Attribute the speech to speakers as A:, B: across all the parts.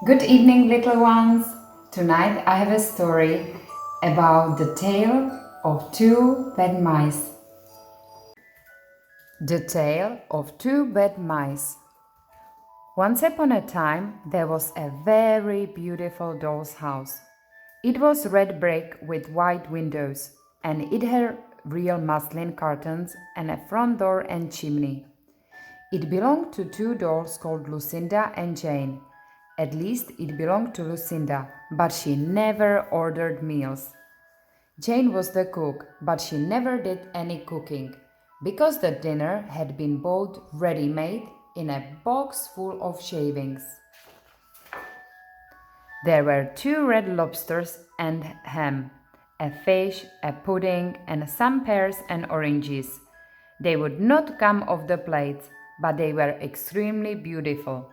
A: Good evening, little ones. Tonight I have a story about the tale of two bad mice. The tale of two bad mice. Once upon a time, there was a very beautiful doll's house. It was red brick with white windows, and it had real muslin curtains and a front door and chimney. It belonged to two dolls called Lucinda and Jane. At least it belonged to Lucinda, but she never ordered meals. Jane was the cook, but she never did any cooking, because the dinner had been bought ready-made in a box full of shavings. There were two red lobsters and ham, a fish, a pudding, and some pears and oranges. They would not come off the plates, but they were extremely beautiful.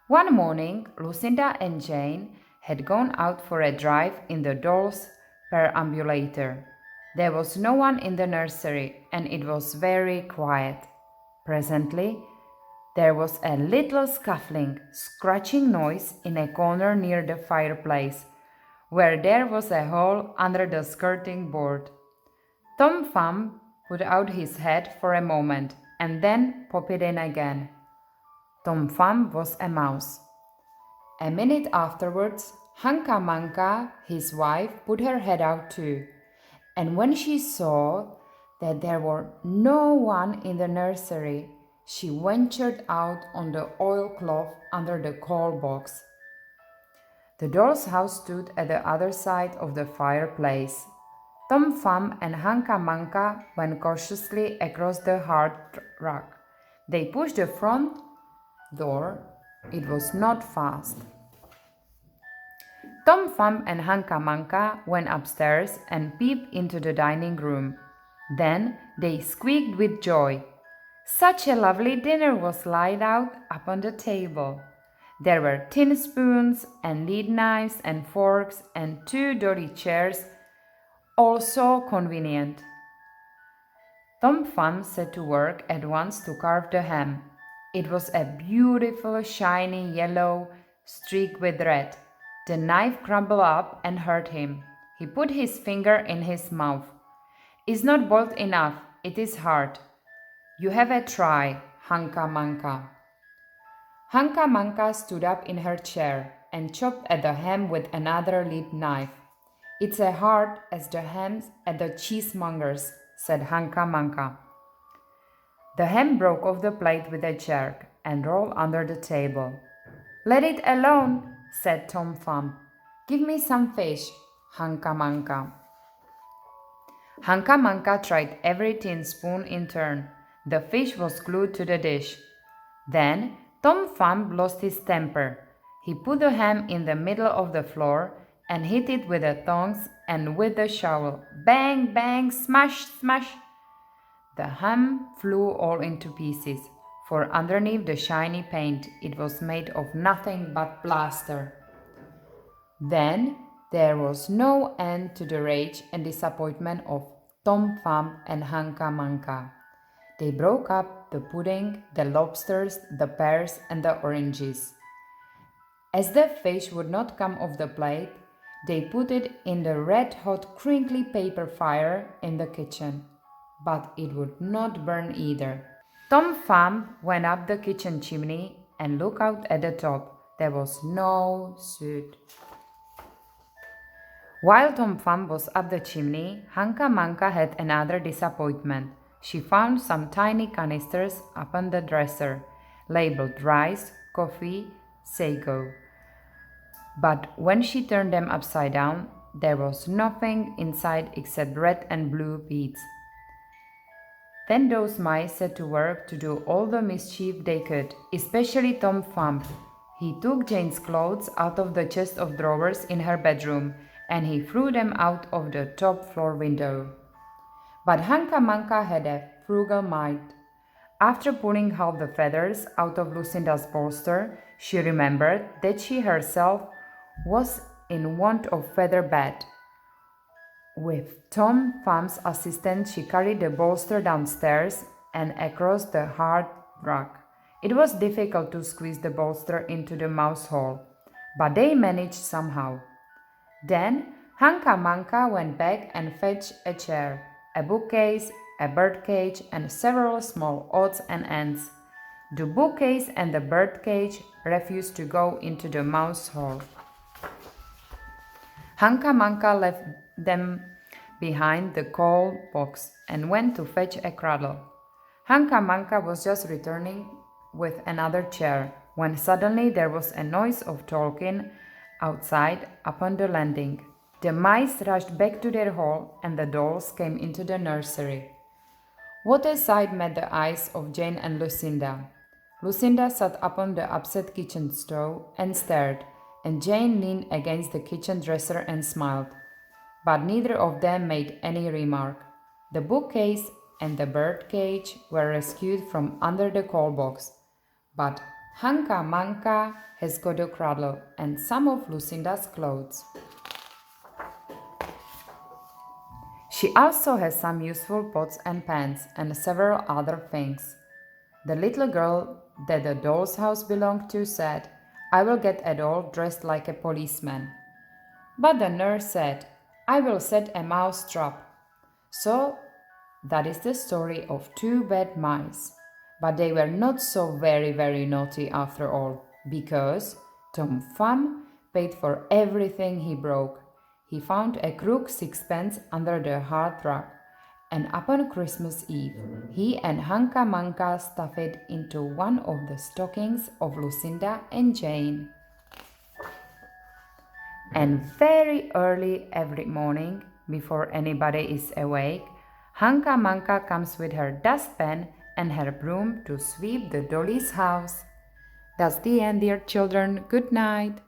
A: One morning, Lucinda and Jane had gone out for a drive in the doll's perambulator. There was no one in the nursery, and it was very quiet. Presently, there was a little scuffling, scratching noise in a corner near the fireplace, where there was a hole under the skirting board. Tom Thumb put out his head for a moment and then popped in again. Tom Thumb was a mouse. A minute afterwards, Hunca Munca, his wife, put her head out too, and when she saw that there were no one in the nursery, she ventured out on the oilcloth under the coal box. The doll's house stood at the other side of the fireplace. Tom Thumb and Hunca Munca went cautiously across the hearthrug. They pushed the front door. It was not fast. Tom Thumb and Hunca Munca went upstairs and peeped into the dining room. Then they squeaked with joy. Such a lovely dinner was laid out upon the table. There were tin spoons and lead knives and forks and two dolly chairs, all so convenient. Tom Thumb set to work at once to carve the ham. It was a beautiful, shiny yellow streak with red. The knife crumbled up and hurt him. He put his finger in his mouth. "It's not boiled enough. It is hard." "You have a try, Hunca Munca." Hunca Munca stood up in her chair and chopped at the ham with another lead knife. "It's as hard as the hams at the cheesemonger's," said Hunca Munca. The ham broke off the plate with a jerk and rolled under the table. "Let it alone," said Tom Thumb. "Give me some fish, Hunca Munca." Hunca Munca tried every tin spoon in turn. The fish was glued to the dish. Then Tom Thumb lost his temper. He put the ham in the middle of the floor and hit it with the tongs and with the shovel. Bang, bang, smash, smash. The ham flew all into pieces, for underneath the shiny paint it was made of nothing but plaster. Then there was no end to the rage and disappointment of Tom Thumb and Hunca Munca. They broke up the pudding, the lobsters, the pears, and the oranges. As the fish would not come off the plate, they put it in the red-hot crinkly paper fire in the kitchen, but it would not burn either. Tom Thumb went up the kitchen chimney and looked out at the top. There was no soot. While Tom Thumb was up the chimney, Hunca Munca had another disappointment. She found some tiny canisters upon the dresser, labeled rice, coffee, sago. But when she turned them upside down, there was nothing inside except red and blue beads. Then those mice set to work to do all the mischief they could, especially Tom Thumb. He took Jane's clothes out of the chest of drawers in her bedroom, and he threw them out of the top floor window. But Hunca Munca had a frugal mind. After pulling half the feathers out of Lucinda's bolster, she remembered that she herself was in want of feather bed. With Tom Thumb's assistance, she carried the bolster downstairs and across the hearth rug. It was difficult to squeeze the bolster into the mouse hole. but they managed somehow. Then Hunca Munca went back and fetched a chair, a bookcase, a birdcage, and several small odds and ends. The bookcase and the birdcage refused to go into the mouse hole. Hunca Munca left them behind the coal box and went to fetch a cradle. Hunca Munca was just returning with another chair when suddenly there was a noise of talking outside upon the landing. The mice rushed back to their hole and the dolls came into the nursery. What a sight met the eyes of Jane and Lucinda! Lucinda sat upon the upset kitchen stove and stared, and Jane leaned against the kitchen dresser and smiled. But neither of them made any remark. The bookcase and the birdcage were rescued from under the coal box. But Hunca Munca has got a cradle and some of Lucinda's clothes. She also has some useful pots and pans and several other things. The little girl that the doll's house belonged to said, "I will get a doll dressed like a policeman." But the nurse said, "I will set a mouse trap." So that is the story of two bad mice. But they were not so very naughty after all, because Tom Thumb paid for everything he broke. He found a crook sixpence under the hearthrug, and upon Christmas Eve, he and Hunca Munca stuffed it into one of the stockings of Lucinda and Jane. And very early every morning, before anybody is awake, Hunca Munca comes with her dustpan and her broom to sweep the dolly's house. That's the end, dear children. Good night.